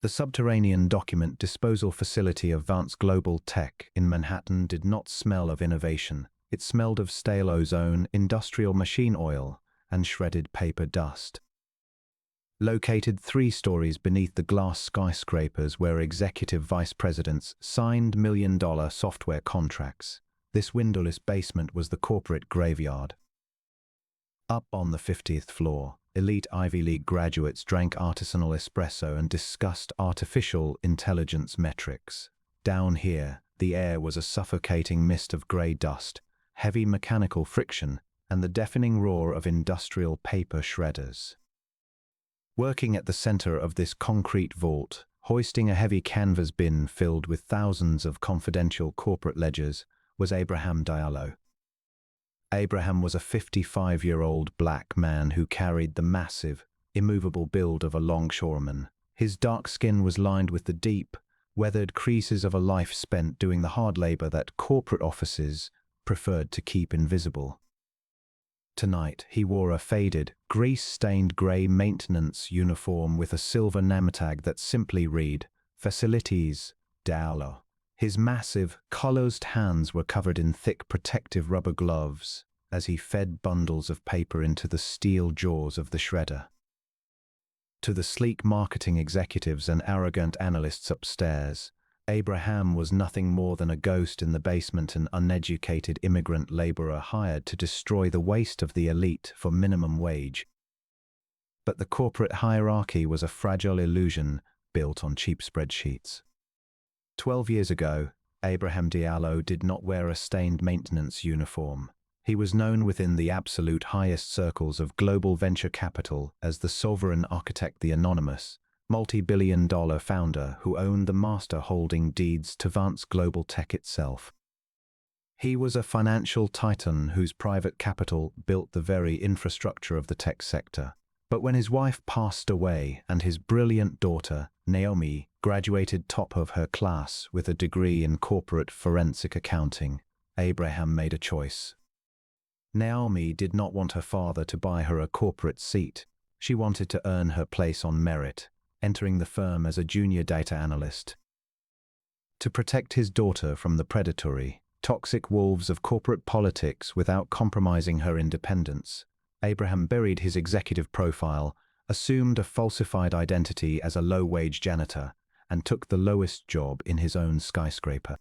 The subterranean document disposal facility of Vance Global Tech in Manhattan did not smell of innovation. It smelled of stale ozone, industrial machine oil, and shredded paper dust. Located 3 stories beneath the glass skyscrapers where executive vice presidents signed million-dollar software contracts, this windowless basement was the corporate graveyard. Up on the 50th floor, elite Ivy League graduates drank artisanal espresso and discussed artificial intelligence metrics. Down here, the air was a suffocating mist of grey dust, heavy mechanical friction, and the deafening roar of industrial paper shredders. Working at the center of this concrete vault, hoisting a heavy canvas bin filled with thousands of confidential corporate ledgers, was Abraham Diallo. Abraham was a 55-year-old black man who carried the massive, immovable build of a longshoreman. His dark skin was lined with the deep, weathered creases of a life spent doing the hard labor that corporate offices preferred to keep invisible. Tonight, he wore a faded, grease-stained grey maintenance uniform with a silver name tag that simply read, Facilities, Diallo. His massive, calloused hands were covered in thick protective rubber gloves as he fed bundles of paper into the steel jaws of the shredder. To the sleek marketing executives and arrogant analysts upstairs, Abraham was nothing more than a ghost in the basement, an uneducated immigrant laborer hired to destroy the waste of the elite for minimum wage. But the corporate hierarchy was a fragile illusion built on cheap spreadsheets. 12 years ago, Abraham Diallo did not wear a stained maintenance uniform. He was known within the absolute highest circles of global venture capital as the sovereign architect, the anonymous, multi-billion-dollar founder who owned the master holding deeds to Vance Global Tech itself. He was a financial titan whose private capital built the very infrastructure of the tech sector. But when his wife passed away and his brilliant daughter, Naomi, graduated top of her class with a degree in corporate forensic accounting, Abraham made a choice. Naomi did not want her father to buy her a corporate seat. She wanted to earn her place on merit, entering the firm as a junior data analyst. To protect his daughter from the predatory, toxic wolves of corporate politics without compromising her independence, Abraham buried his executive profile, assumed a falsified identity as a low-wage janitor, and took the lowest job in his own skyscraper.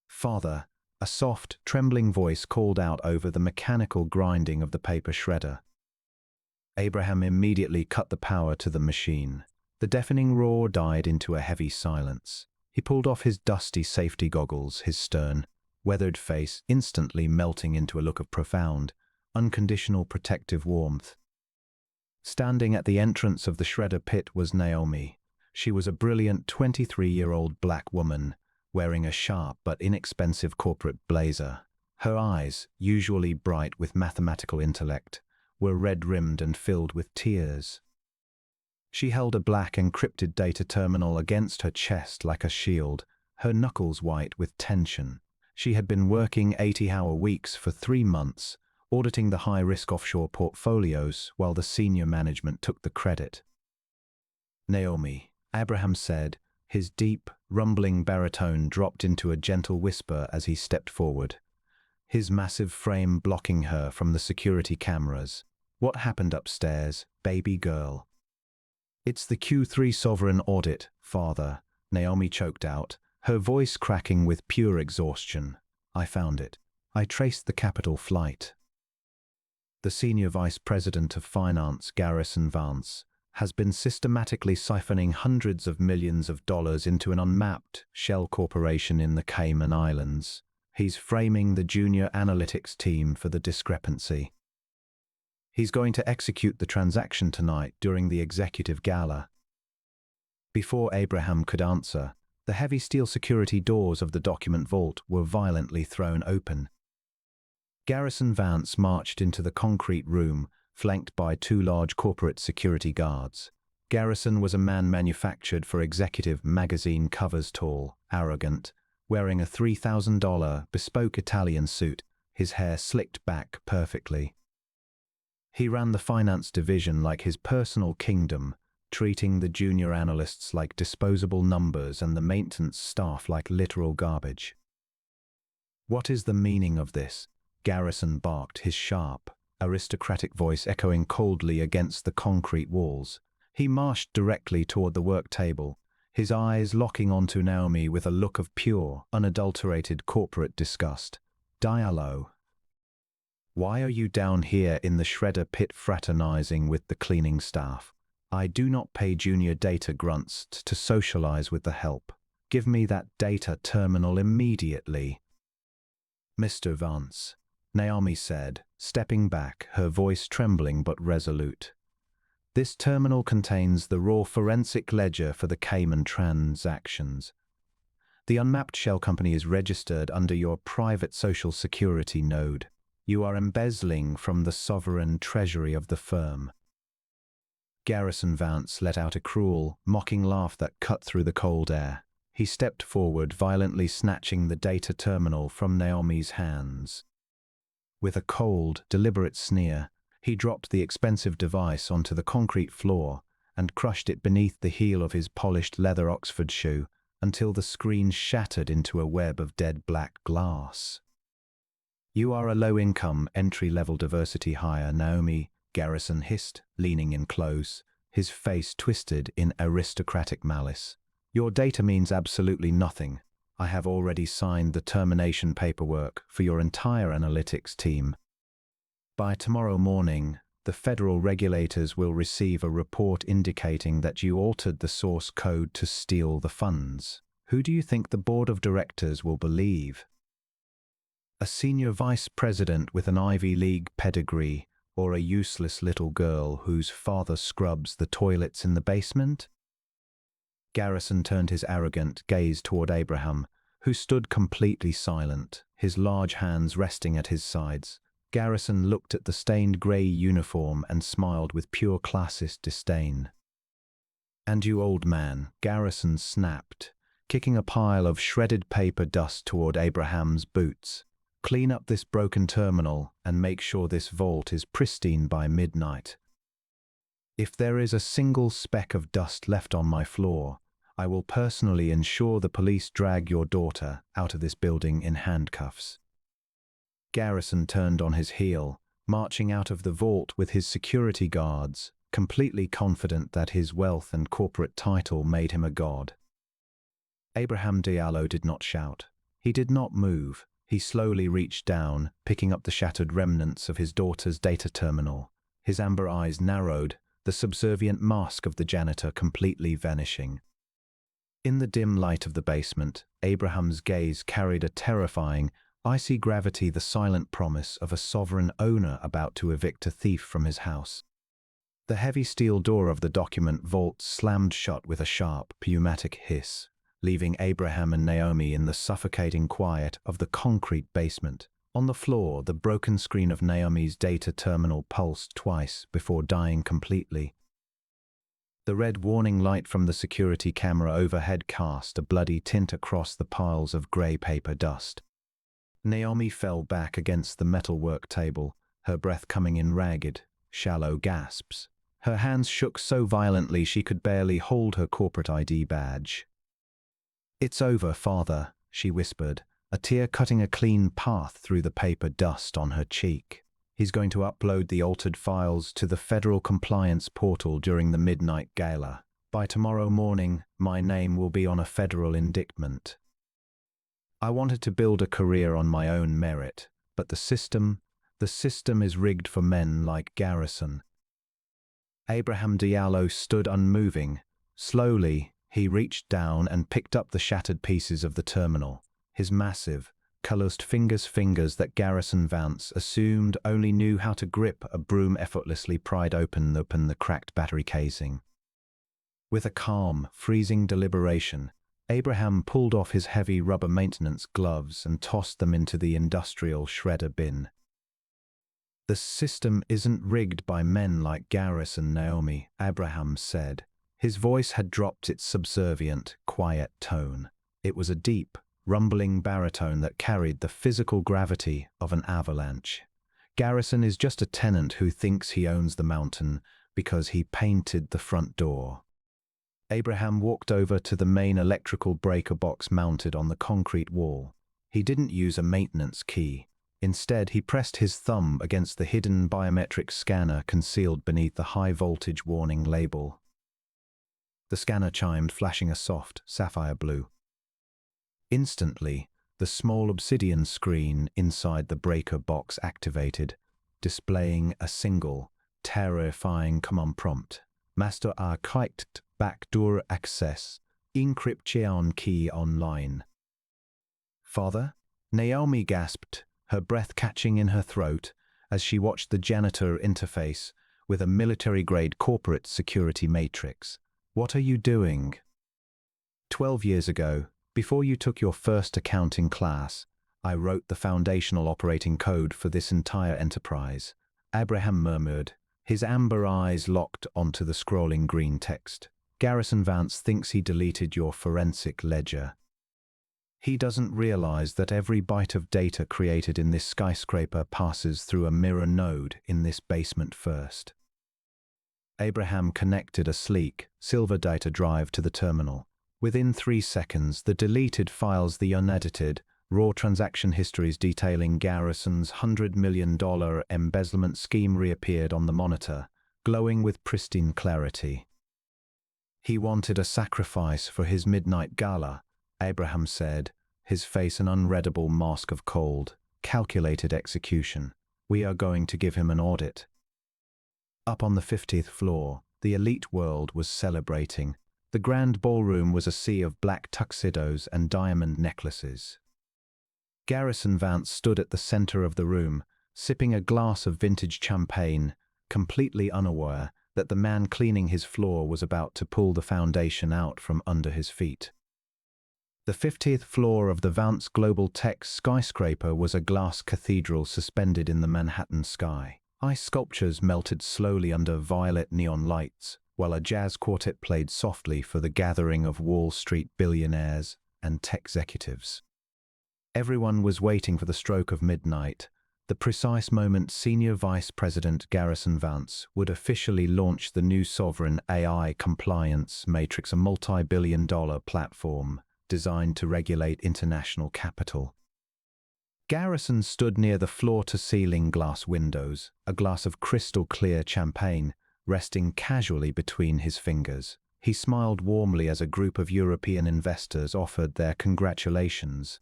"Father," a soft, trembling voice called out over the mechanical grinding of the paper shredder. Abraham immediately cut the power to the machine. The deafening roar died into a heavy silence. He pulled off his dusty safety goggles, his stern, weathered face instantly melting into a look of profound, unconditional protective warmth. Standing at the entrance of the shredder pit was Naomi. She was a brilliant 23-year-old black woman, wearing a sharp but inexpensive corporate blazer. Her eyes, usually bright with mathematical intellect, were red-rimmed and filled with tears. She held a black encrypted data terminal against her chest like a shield, her knuckles white with tension. She had been working 80-hour weeks for 3 months, auditing the high-risk offshore portfolios while the senior management took the credit. "Naomi," Abraham said, his deep, rumbling baritone dropped into a gentle whisper as he stepped forward, his massive frame blocking her from the security cameras. "What happened upstairs, baby girl?" "It's the Q3 sovereign audit, father," Naomi choked out, her voice cracking with pure exhaustion. "I found it. I traced the capital flight." The senior vice president of finance, Garrison Vance, has been systematically siphoning hundreds of millions of dollars into an unmapped shell corporation in the Cayman Islands. He's framing the junior analytics team for the discrepancy. He's going to execute the transaction tonight during the executive gala. Before Abraham could answer, the heavy steel security doors of the document vault were violently thrown open. Garrison Vance marched into the concrete room, flanked by 2 large corporate security guards. Garrison was a man manufactured for executive magazine covers, tall, arrogant, wearing a $3,000 bespoke Italian suit, his hair slicked back perfectly. He ran the finance division like his personal kingdom, treating the junior analysts like disposable numbers and the maintenance staff like literal garbage. "What is the meaning of this?" Garrison barked, his sharp, aristocratic voice echoing coldly against the concrete walls. He marched directly toward the work table, his eyes locking onto Naomi with a look of pure, unadulterated corporate disgust. "Diallo, why are you down here in the shredder pit fraternizing with the cleaning staff? I do not pay junior data grunts to socialize with the help. Give me that data terminal immediately." "Mr. Vance," Naomi said, stepping back, her voice trembling but resolute. "This terminal contains the raw forensic ledger for the Cayman transactions. The unmapped shell company is registered under your private social security node. You are embezzling from the sovereign treasury of the firm." Garrison Vance let out a cruel, mocking laugh that cut through the cold air. He stepped forward, violently snatching the data terminal from Naomi's hands. With a cold, deliberate sneer, he dropped the expensive device onto the concrete floor and crushed it beneath the heel of his polished leather Oxford shoe until the screen shattered into a web of dead black glass. "You are a low-income, entry-level diversity hire, Naomi," Garrison hissed, leaning in close, his face twisted in aristocratic malice. "Your data means absolutely nothing. I have already signed the termination paperwork for your entire analytics team. By tomorrow morning, the federal regulators will receive a report indicating that you altered the source code to steal the funds. Who do you think the board of directors will believe? A senior vice president with an Ivy League pedigree, or a useless little girl whose father scrubs the toilets in the basement?" Garrison turned his arrogant gaze toward Abraham, who stood completely silent, his large hands resting at his sides. Garrison looked at the stained grey uniform and smiled with pure classist disdain. "And you, old man," Garrison snapped, kicking a pile of shredded paper dust toward Abraham's boots. "Clean up this broken terminal and make sure this vault is pristine by midnight. If there is a single speck of dust left on my floor, I will personally ensure the police drag your daughter out of this building in handcuffs." Garrison turned on his heel, marching out of the vault with his security guards, completely confident that his wealth and corporate title made him a god. Abraham Diallo did not shout. He did not move. He slowly reached down, picking up the shattered remnants of his daughter's data terminal. His amber eyes narrowed, the subservient mask of the janitor completely vanishing. In the dim light of the basement, Abraham's gaze carried a terrifying, icy gravity, the silent promise of a sovereign owner about to evict a thief from his house. The heavy steel door of the document vault slammed shut with a sharp, pneumatic hiss, leaving Abraham and Naomi in the suffocating quiet of the concrete basement. On the floor, the broken screen of Naomi's data terminal pulsed twice before dying completely. The red warning light from the security camera overhead cast a bloody tint across the piles of grey paper dust. Naomi fell back against the metal work table, her breath coming in ragged, shallow gasps. Her hands shook so violently she could barely hold her corporate ID badge. "It's over, Father," she whispered, a tear cutting a clean path through the paper dust on her cheek. "He's going to upload the altered files to the federal compliance portal during the midnight gala. By tomorrow morning, my name will be on a federal indictment. I wanted to build a career on my own merit, but the system is rigged for men like Garrison." Abraham Diallo stood unmoving. Slowly, he reached down and picked up the shattered pieces of the terminal. His massive, calloused fingers that Garrison Vance assumed only knew how to grip a broom effortlessly pried open the cracked battery casing. With a calm, freezing deliberation, Abraham pulled off his heavy rubber maintenance gloves and tossed them into the industrial shredder bin. "The system isn't rigged by men like Garrison, Naomi," Abraham said. His voice had dropped its subservient, quiet tone. It was a deep, rumbling baritone that carried the physical gravity of an avalanche. "Garrison is just a tenant who thinks he owns the mountain because he painted the front door." Abraham walked over to the main electrical breaker box mounted on the concrete wall. He didn't use a maintenance key. Instead, he pressed his thumb against the hidden biometric scanner concealed beneath the high-voltage warning label. The scanner chimed, flashing a soft, sapphire blue. Instantly, the small obsidian screen inside the breaker box activated, displaying a single, terrifying command prompt. Master erreicht backdoor access, encryption key online. Father? Naomi gasped, her breath catching in her throat as she watched the janitor interface with a military-grade corporate security matrix. What are you doing? 12 years ago, before you took your first accounting class, I wrote the foundational operating code for this entire enterprise. Abraham murmured, his amber eyes locked onto the scrolling green text. Garrison Vance thinks he deleted your forensic ledger. He doesn't realize that every byte of data created in this skyscraper passes through a mirror node in this basement first. Abraham connected a sleek, silver data drive to the terminal. Within 3 seconds, the deleted files, the unedited, raw transaction histories detailing Garrison's $100 million embezzlement scheme reappeared on the monitor, glowing with pristine clarity. He wanted a sacrifice for his midnight gala, Abraham said, his face an unreadable mask of cold, calculated execution. We are going to give him an audit. Up on the 50th floor, the elite world was celebrating. The grand ballroom was a sea of black tuxedos and diamond necklaces. Garrison Vance stood at the center of the room, sipping a glass of vintage champagne, completely unaware that the man cleaning his floor was about to pull the foundation out from under his feet. The 50th floor of the Vance Global Tech skyscraper was a glass cathedral suspended in the Manhattan sky. Ice sculptures melted slowly under violet neon lights, while a jazz quartet played softly for the gathering of Wall Street billionaires and tech executives. Everyone was waiting for the stroke of midnight, the precise moment Senior Vice President Garrison Vance would officially launch the new sovereign AI compliance matrix, a multi-billion-dollar platform designed to regulate international capital. Garrison stood near the floor-to-ceiling glass windows, a glass of crystal-clear champagne resting casually between his fingers. He smiled warmly as a group of European investors offered their congratulations.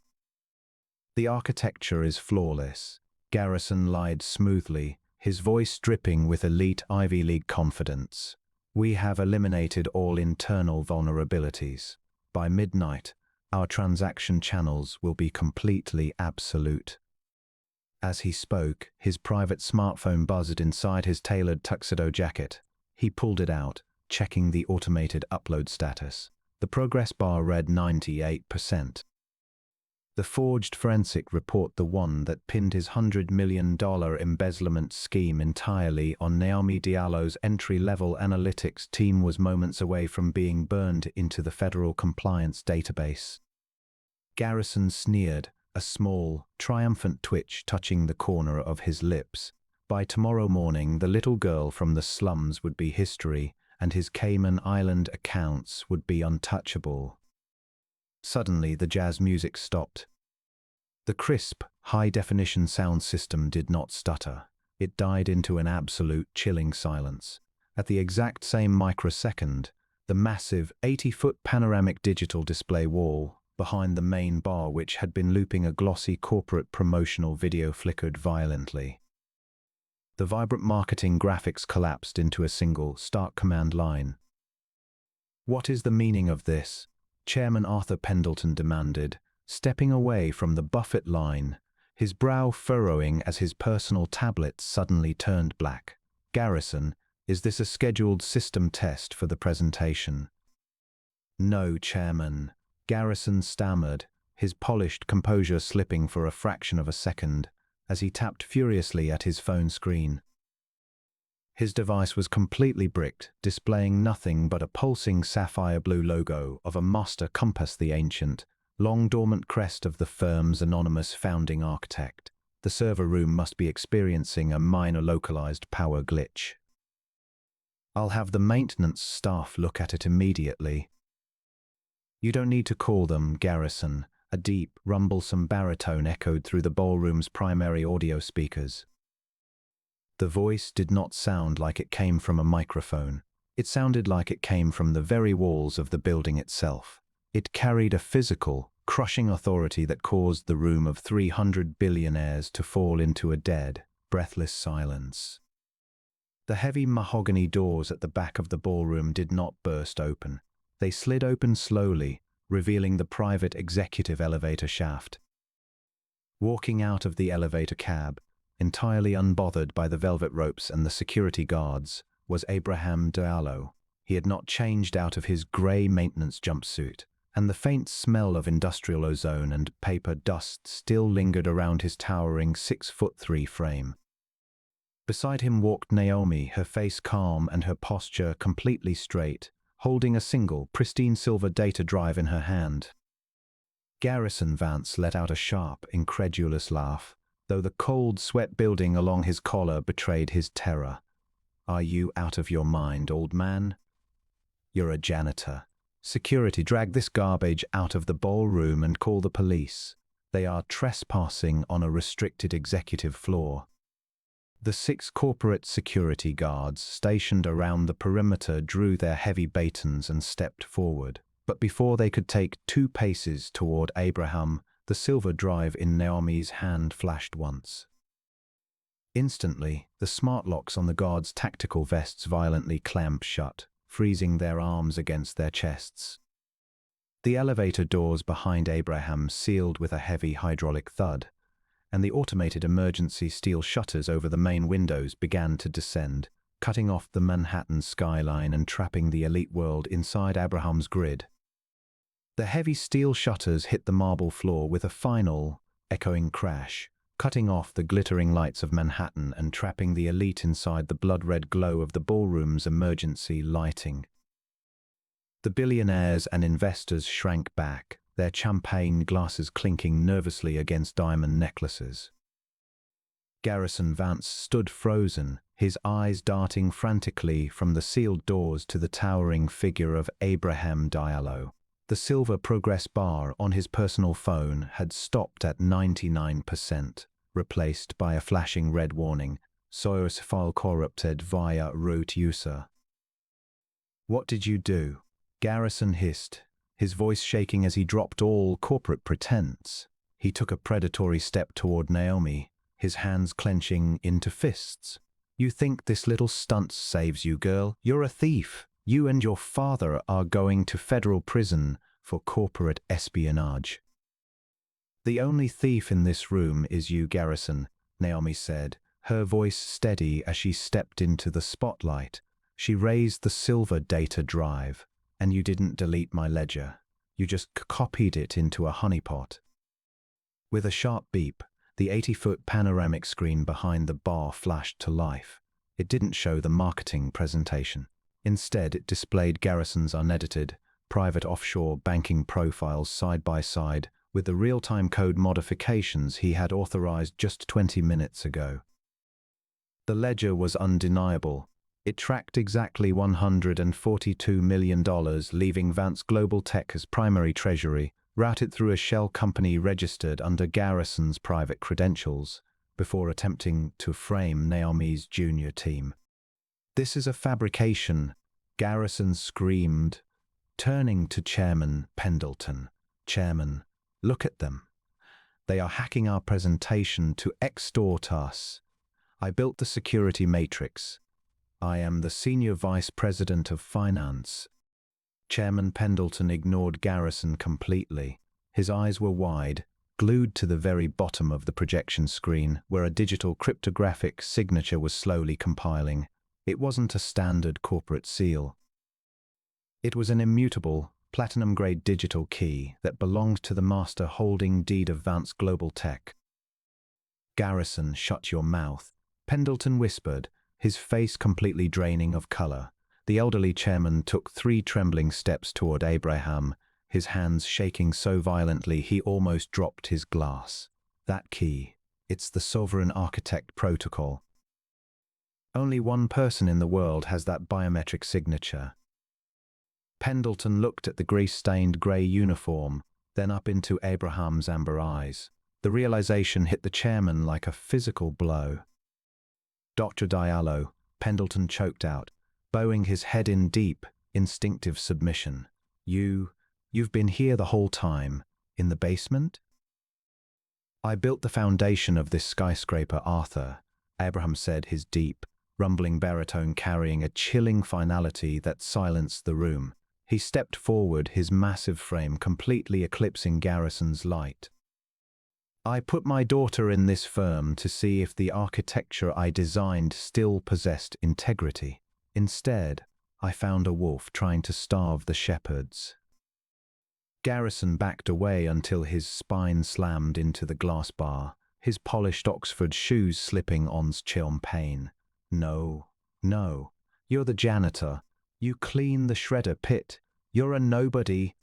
The architecture is flawless, Garrison lied smoothly, his voice dripping with elite Ivy League confidence. We have eliminated all internal vulnerabilities. By midnight, our transaction channels will be completely absolute. As he spoke, his private smartphone buzzed inside his tailored tuxedo jacket. He pulled it out, checking the automated upload status. The progress bar read 98%. The forged forensic report, the one that pinned his $100 million embezzlement scheme entirely on Naomi Diallo's entry-level analytics team, was moments away from being burned into the federal compliance database. Garrison sneered, a small, triumphant twitch touching the corner of his lips. By tomorrow morning, the little girl from the slums would be history, and his Cayman Island accounts would be untouchable. Suddenly, the jazz music stopped. The crisp, high-definition sound system did not stutter. It died into an absolute, chilling silence. At the exact same microsecond, the massive, 80-foot panoramic digital display wall behind the main bar, which had been looping a glossy corporate promotional video, flickered violently. The vibrant marketing graphics collapsed into a single, stark command line. "What is the meaning of this?" Chairman Arthur Pendleton demanded, stepping away from the buffet line, his brow furrowing as his personal tablet suddenly turned black. "Garrison, is this a scheduled system test for the presentation?" "No, Chairman," Garrison stammered, his polished composure slipping for a fraction of a second as he tapped furiously at his phone screen. His device was completely bricked, displaying nothing but a pulsing sapphire blue logo of a master compass, the ancient, long-dormant crest of the firm's anonymous founding architect. The server room must be experiencing a minor localized power glitch. I'll have the maintenance staff look at it immediately. You don't need to call them, Garrison. A deep, rumblesome baritone echoed through the ballroom's primary audio speakers. The voice did not sound like it came from a microphone. It sounded like it came from the very walls of the building itself. It carried a physical, crushing authority that caused the room of 300 billionaires to fall into a dead, breathless silence. The heavy mahogany doors at the back of the ballroom did not burst open. They slid open slowly, revealing the private executive elevator shaft. Walking out of the elevator cab, entirely unbothered by the velvet ropes and the security guards, was Abraham Diallo. He had not changed out of his grey maintenance jumpsuit, and the faint smell of industrial ozone and paper dust still lingered around his towering 6'3" frame. Beside him walked Naomi, her face calm and her posture completely straight, holding a single, pristine silver data drive in her hand. Garrison Vance let out a sharp, incredulous laugh, though the cold sweat building along his collar betrayed his terror. Are you out of your mind, old man? You're a janitor. Security, drag this garbage out of the ballroom and call the police. They are trespassing on a restricted executive floor. The 6 corporate security guards stationed around the perimeter drew their heavy batons and stepped forward. But before they could take 2 paces toward Abraham, the silver drive in Naomi's hand flashed once. Instantly, the smart locks on the guards' tactical vests violently clamped shut, freezing their arms against their chests. The elevator doors behind Abraham sealed with a heavy hydraulic thud, and the automated emergency steel shutters over the main windows began to descend, cutting off the Manhattan skyline and trapping the elite world inside Abraham's grid. The heavy steel shutters hit the marble floor with a final, echoing crash, cutting off the glittering lights of Manhattan and trapping the elite inside the blood-red glow of the ballroom's emergency lighting. The billionaires and investors shrank back, their champagne glasses clinking nervously against diamond necklaces. Garrison Vance stood frozen, his eyes darting frantically from the sealed doors to the towering figure of Abraham Diallo. The silver progress bar on his personal phone had stopped at 99%, replaced by a flashing red warning, "Source file corrupted via root user." "What did you do?" Garrison hissed, his voice shaking as he dropped all corporate pretense. He took a predatory step toward Naomi, his hands clenching into fists. "You think this little stunt saves you, girl? You're a thief. You and your father are going to federal prison for corporate espionage." "The only thief in this room is you, Garrison," Naomi said, her voice steady as she stepped into the spotlight. She raised the silver data drive. "And you didn't delete my ledger. You just copied it into a honeypot." With a sharp beep, the 80-foot panoramic screen behind the bar flashed to life. It didn't show the marketing presentation. Instead, it displayed Garrison's unedited, private offshore banking profiles side by side with the real-time code modifications he had authorized just 20 minutes ago. The ledger was undeniable. It tracked exactly $142 million, leaving Vance Global Tech as primary treasury, routed through a shell company registered under Garrison's private credentials, before attempting to frame Naomi's junior team. "This is a fabrication," Garrison screamed, turning to Chairman Pendleton. "Chairman, look at them. They are hacking our presentation to extort us. I built the security matrix. I am the Senior Vice President of Finance." Chairman Pendleton ignored Garrison completely. His eyes were wide, glued to the very bottom of the projection screen, where a digital cryptographic signature was slowly compiling. It wasn't a standard corporate seal. It was an immutable, platinum-grade digital key that belonged to the master holding deed of Vance Global Tech. "Garrison, shut your mouth," Pendleton whispered, his face completely draining of color. The elderly chairman took 3 trembling steps toward Abraham, his hands shaking so violently he almost dropped his glass. "That key, it's the Sovereign Architect Protocol." Only one person in the world has that biometric signature. Pendleton looked at the grease-stained grey uniform, then up into Abraham's amber eyes. The realization hit the chairman like a physical blow. Dr. Diallo, Pendleton choked out, bowing his head in deep, instinctive submission. You've been here the whole time, in the basement? I built the foundation of this skyscraper, Arthur, Abraham said, his deep, rumbling baritone carrying a chilling finality that silenced the room. He stepped forward, his massive frame completely eclipsing Garrison's light. I put my daughter in this firm to see if the architecture I designed still possessed integrity. Instead, I found a wolf trying to starve the shepherds. Garrison backed away until his spine slammed into the glass bar, his polished Oxford shoes slipping on champagne. No, you're the janitor. You clean the shredder pit. You're a nobody.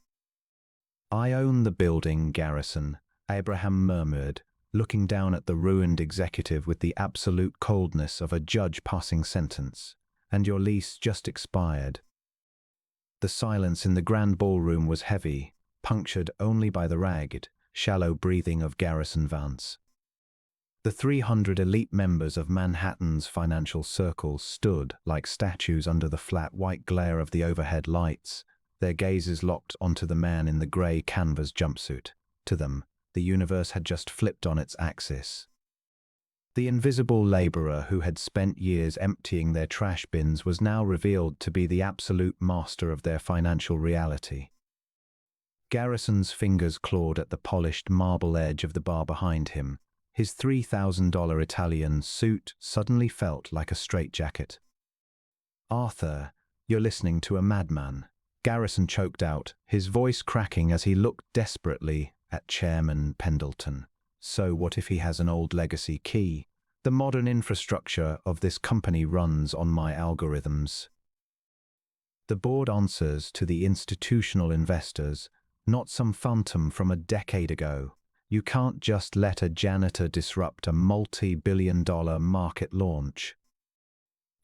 I own the building, Garrison, Abraham murmured, looking down at the ruined executive with the absolute coldness of a judge passing sentence. And your lease just expired. The silence in the grand ballroom was heavy, punctured only by the ragged, shallow breathing of Garrison Vance. The 300 elite members of Manhattan's financial circle stood like statues under the flat white glare of the overhead lights, their gazes locked onto the man in the grey canvas jumpsuit. To them, the universe had just flipped on its axis. The invisible laborer who had spent years emptying their trash bins was now revealed to be the absolute master of their financial reality. Garrison's fingers clawed at the polished marble edge of the bar behind him. His $3,000 Italian suit suddenly felt like a straitjacket. Arthur, you're listening to a madman, Garrison choked out, his voice cracking as he looked desperately at Chairman Pendleton. So what if he has an old legacy key? The modern infrastructure of this company runs on my algorithms. The board answers to the institutional investors, not some phantom from a decade ago. You can't just let a janitor disrupt a multi-billion-dollar market launch.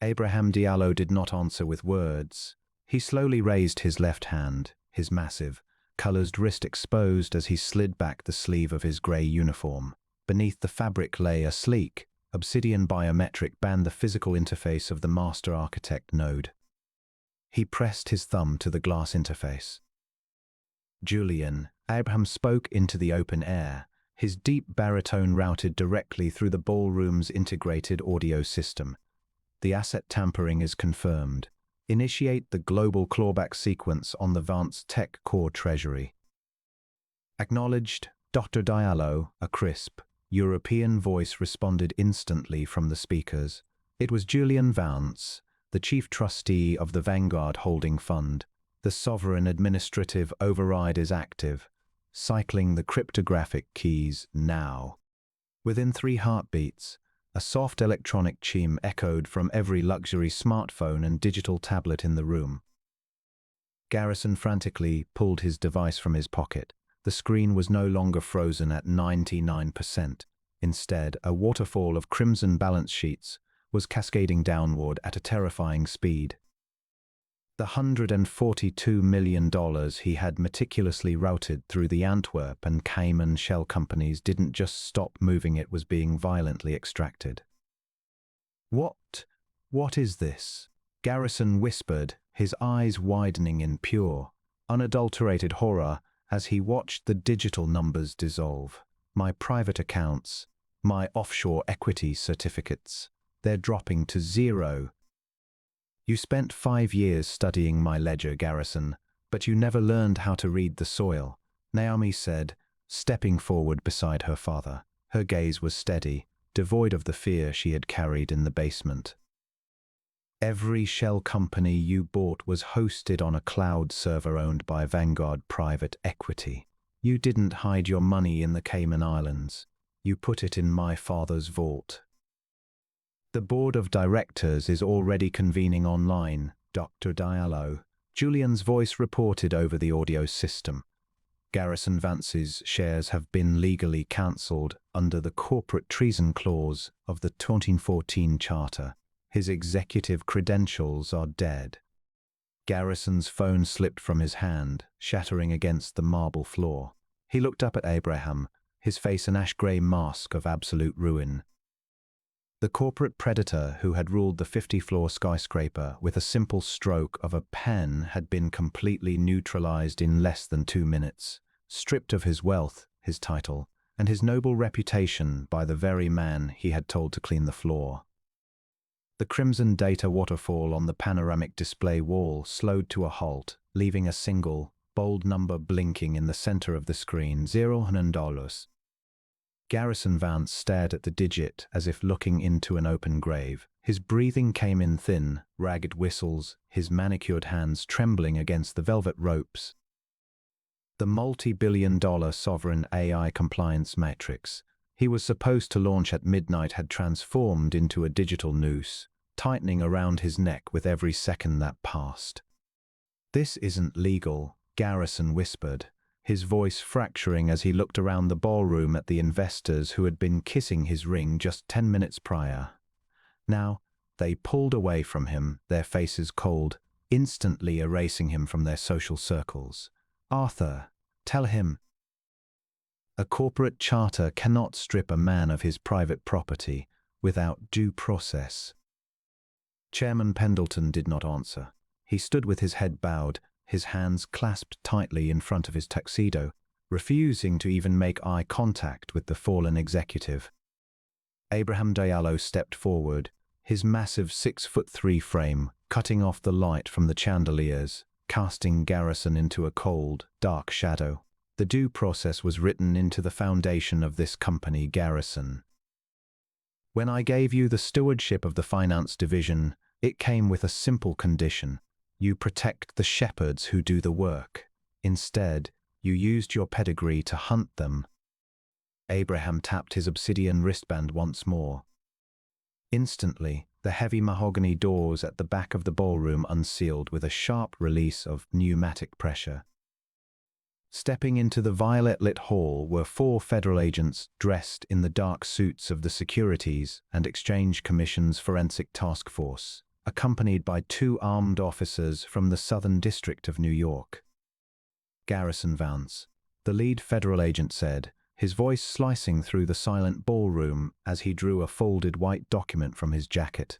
Abraham Diallo did not answer with words. He slowly raised his left hand, his massive, colored wrist exposed as he slid back the sleeve of his grey uniform. Beneath the fabric lay a sleek, obsidian biometric band, the physical interface of the master architect node. He pressed his thumb to the glass interface. Julian, Abraham spoke into the open air, his deep baritone routed directly through the ballroom's integrated audio system. The asset tampering is confirmed. Initiate the global clawback sequence on the Vance Tech Core Treasury. Acknowledged, Dr. Diallo, a crisp, European voice responded instantly from the speakers. It was Julian Vance, the chief trustee of the Vanguard Holding Fund. The sovereign administrative override is active. Cycling the cryptographic keys now. Within 3 heartbeats, a soft electronic chime echoed from every luxury smartphone and digital tablet in the room. Garrison frantically pulled his device from his pocket. The screen was no longer frozen at 99%. Instead, a waterfall of crimson balance sheets was cascading downward at a terrifying speed. The $142 million he had meticulously routed through the Antwerp and Cayman shell companies didn't just stop moving, it was being violently extracted. What is this? Garrison whispered, his eyes widening in pure, unadulterated horror as he watched the digital numbers dissolve. My private accounts, my offshore equity certificates, they're dropping to zero. You spent 5 years studying my ledger, Garrison, but you never learned how to read the soil, Naomi said, stepping forward beside her father. Her gaze was steady, devoid of the fear she had carried in the basement. Every shell company you bought was hosted on a cloud server owned by Vanguard Private Equity. You didn't hide your money in the Cayman Islands. You put it in my father's vault. The board of directors is already convening online, Dr. Diallo. Julian's voice reported over the audio system. Garrison Vance's shares have been legally cancelled under the corporate treason clause of the 2014 charter. His executive credentials are dead. Garrison's phone slipped from his hand, shattering against the marble floor. He looked up at Abraham, his face an ash-grey mask of absolute ruin. The corporate predator who had ruled the 50-floor skyscraper with a simple stroke of a pen had been completely neutralized in less than 2 minutes, stripped of his wealth, his title, and his noble reputation by the very man he had told to clean the floor. The crimson data waterfall on the panoramic display wall slowed to a halt, leaving a single, bold number blinking in the center of the screen, $0. Garrison Vance stared at the digit as if looking into an open grave. His breathing came in thin, ragged whistles, his manicured hands trembling against the velvet ropes. The multi-billion-dollar sovereign AI compliance matrix he was supposed to launch at midnight had transformed into a digital noose, tightening around his neck with every second that passed. "This isn't legal," Garrison whispered, his voice fracturing as he looked around the ballroom at the investors who had been kissing his ring just 10 minutes prior. Now, they pulled away from him, their faces cold, instantly erasing him from their social circles. "Arthur, tell him." A corporate charter cannot strip a man of his private property without due process. Chairman Pendleton did not answer. He stood with his head bowed, his hands clasped tightly in front of his tuxedo, refusing to even make eye contact with the fallen executive. Abraham Diallo stepped forward, his massive 6'3" frame cutting off the light from the chandeliers, casting Garrison into a cold, dark shadow. The due process was written into the foundation of this company, Garrison. When I gave you the stewardship of the finance division, it came with a simple condition. You protect the shepherds who do the work. Instead, you used your pedigree to hunt them. Abraham tapped his obsidian wristband once more. Instantly, the heavy mahogany doors at the back of the ballroom unsealed with a sharp release of pneumatic pressure. Stepping into the violet-lit hall were 4 federal agents dressed in the dark suits of the Securities and Exchange Commission's Forensic Task Force, accompanied by 2 armed officers from the Southern District of New York. "Garrison Vance," the lead federal agent said, his voice slicing through the silent ballroom as he drew a folded white document from his jacket.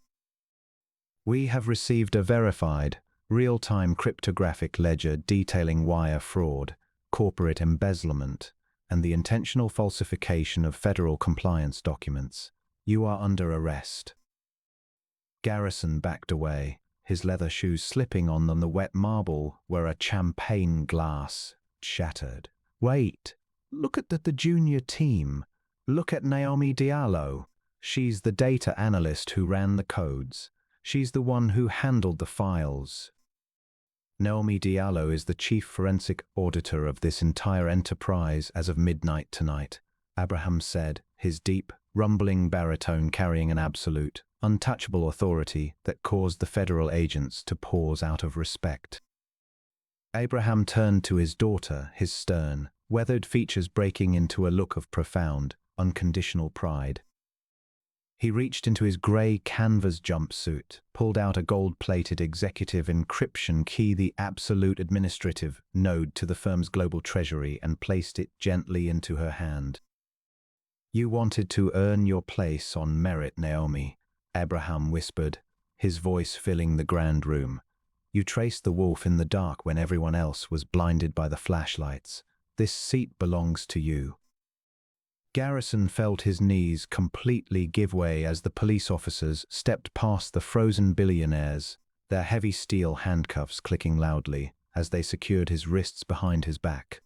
"We have received a verified, real-time cryptographic ledger detailing wire fraud, corporate embezzlement, and the intentional falsification of federal compliance documents. You are under arrest." Garrison backed away, his leather shoes slipping on the wet marble where a champagne glass shattered. "Wait, look at the junior team. Look at Naomi Diallo. She's the data analyst who ran the codes. She's the one who handled the files." "Naomi Diallo is the chief forensic auditor of this entire enterprise as of midnight tonight," Abraham said, his deep, rumbling baritone carrying an absolute, untouchable authority that caused the federal agents to pause out of respect. Abraham turned to his daughter, his stern, weathered features breaking into a look of profound, unconditional pride. He reached into his grey canvas jumpsuit, pulled out a gold-plated executive encryption key, the absolute administrative node to the firm's global treasury, and placed it gently into her hand. "You wanted to earn your place on merit, Naomi," Abraham whispered, his voice filling the grand room. "You traced the wolf in the dark when everyone else was blinded by the flashlights. This seat belongs to you." Garrison felt his knees completely give way as the police officers stepped past the frozen billionaires, their heavy steel handcuffs clicking loudly as they secured his wrists behind his back.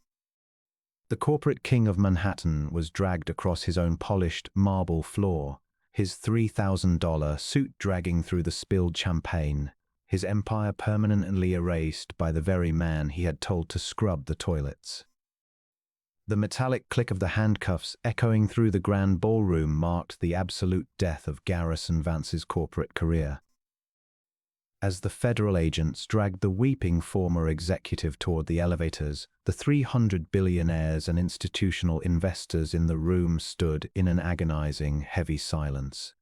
The corporate king of Manhattan was dragged across his own polished marble floor, his $3,000 suit dragging through the spilled champagne, his empire permanently erased by the very man he had told to scrub the toilets. The metallic click of the handcuffs echoing through the grand ballroom marked the absolute death of Garrison Vance's corporate career. As the federal agents dragged the weeping former executive toward the elevators, the 300 billionaires and institutional investors in the room stood in an agonizing, heavy silence.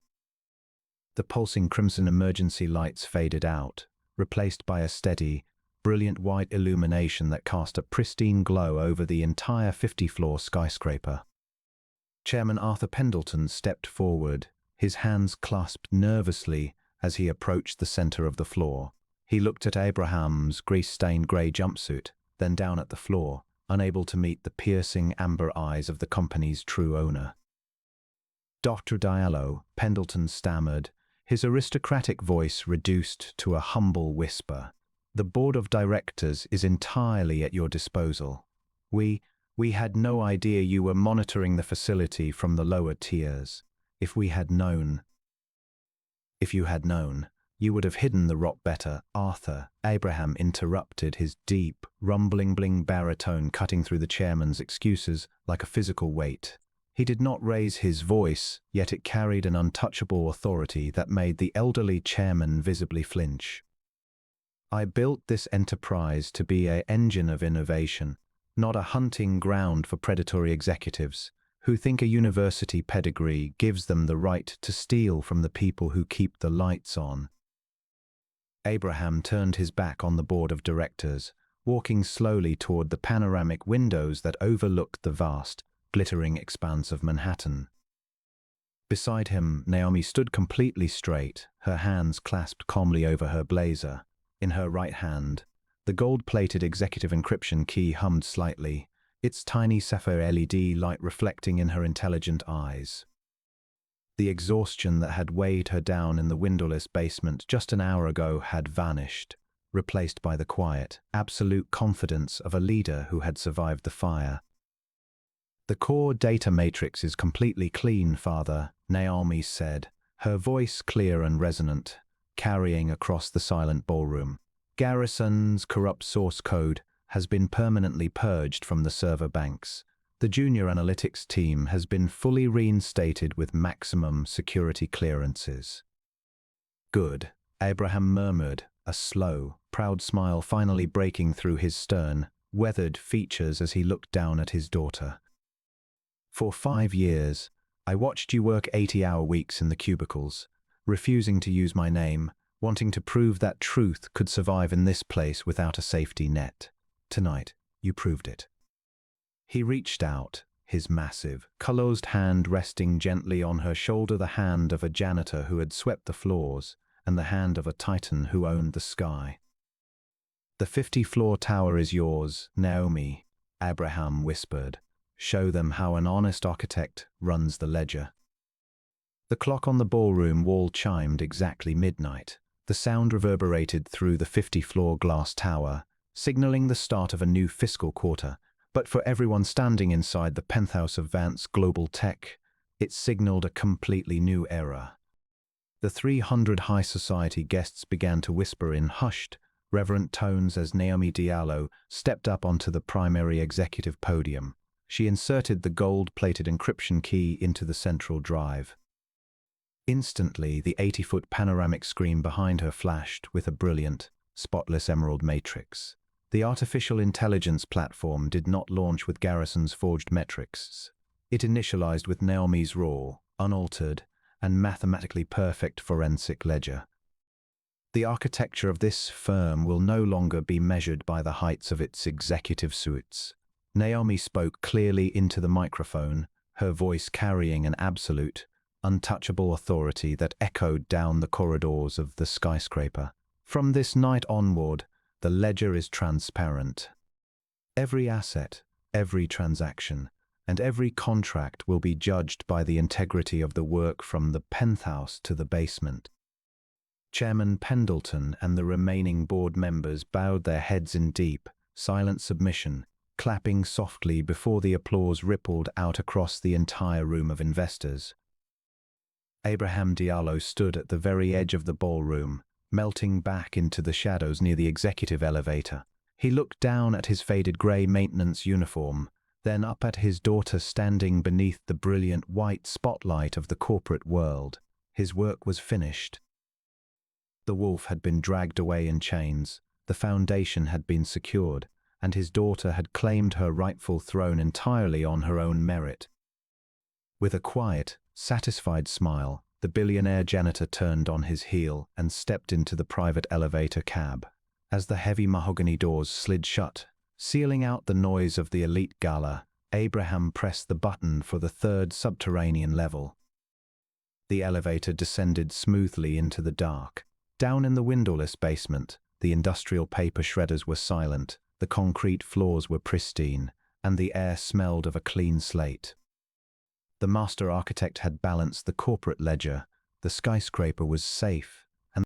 The pulsing crimson emergency lights faded out, replaced by a steady, brilliant white illumination that cast a pristine glow over the entire 50-floor skyscraper. Chairman Arthur Pendleton stepped forward, his hands clasped nervously as he approached the center of the floor. He looked at Abraham's grease-stained gray jumpsuit, then down at the floor, unable to meet the piercing amber eyes of the company's true owner. "Dr. Diallo," Pendleton stammered, his aristocratic voice reduced to a humble whisper. "The board of directors is entirely at your disposal. We had no idea you were monitoring the facility from the lower tiers. If you had known, you would have hidden the rot better." "Arthur," Abraham interrupted, his deep, rumbling baritone cutting through the chairman's excuses like a physical weight. He did not raise his voice, yet it carried an untouchable authority that made the elderly chairman visibly flinch. "I built this enterprise to be an engine of innovation, not a hunting ground for predatory executives who think a university pedigree gives them the right to steal from the people who keep the lights on." Abraham turned his back on the board of directors, walking slowly toward the panoramic windows that overlooked the vast, glittering expanse of Manhattan. Beside him, Naomi stood completely straight, her hands clasped calmly over her blazer. In her right hand, the gold-plated executive encryption key hummed slightly, its tiny sapphire LED light reflecting in her intelligent eyes. The exhaustion that had weighed her down in the windowless basement just an hour ago had vanished, replaced by the quiet, absolute confidence of a leader who had survived the fire. "The core data matrix is completely clean, Father," Naomi said, her voice clear and resonant, carrying across the silent ballroom. "Garrison's corrupt source code has been permanently purged from the server banks. The junior analytics team has been fully reinstated with maximum security clearances." "Good," Abraham murmured, a slow, proud smile finally breaking through his stern, weathered features as he looked down at his daughter. "For 5 years, I watched you work 80-hour weeks in the cubicles, refusing to use my name, wanting to prove that truth could survive in this place without a safety net. Tonight, you proved it." He reached out, his massive, closed hand resting gently on her shoulder, the hand of a janitor who had swept the floors, and the hand of a titan who owned the sky. "The 50-floor tower is yours, Naomi," Abraham whispered. "Show them how an honest architect runs the ledger." The clock on the ballroom wall chimed exactly midnight. The sound reverberated through the 50-floor glass tower, signaling the start of a new fiscal quarter. But for everyone standing inside the penthouse of Vance Global Tech, it signaled a completely new era. The 300 high society guests began to whisper in hushed, reverent tones as Naomi Diallo stepped up onto the primary executive podium. She inserted the gold-plated encryption key into the central drive. Instantly, the 80-foot panoramic screen behind her flashed with a brilliant, spotless emerald matrix. The artificial intelligence platform did not launch with Garrison's forged metrics. It initialized with Naomi's raw, unaltered, and mathematically perfect forensic ledger. The architecture of this firm will no longer be measured by the heights of its executive suites. Naomi spoke clearly into the microphone, her voice carrying an absolute, untouchable authority that echoed down the corridors of the skyscraper. "From this night onward, the ledger is transparent. Every asset, every transaction, and every contract will be judged by the integrity of the work from the penthouse to the basement." Chairman Pendleton and the remaining board members bowed their heads in deep, silent submission, clapping softly before the applause rippled out across the entire room of investors. Abraham Diallo stood at the very edge of the ballroom, melting back into the shadows near the executive elevator. He looked down at his faded grey maintenance uniform, then up at his daughter standing beneath the brilliant white spotlight of the corporate world. His work was finished. The wolf had been dragged away in chains, the foundation had been secured, and his daughter had claimed her rightful throne entirely on her own merit. With a quiet, satisfied smile, The billionaire janitor turned on his heel and stepped into the private elevator cab. As the heavy mahogany doors slid shut, sealing out the noise of the elite gala, Abraham pressed the button for the third subterranean level. The elevator descended smoothly into the dark. Down in the windowless basement, the industrial paper shredders were silent, the concrete floors were pristine, and the air smelled of a clean slate. The master architect had balanced the corporate ledger. The skyscraper was safe,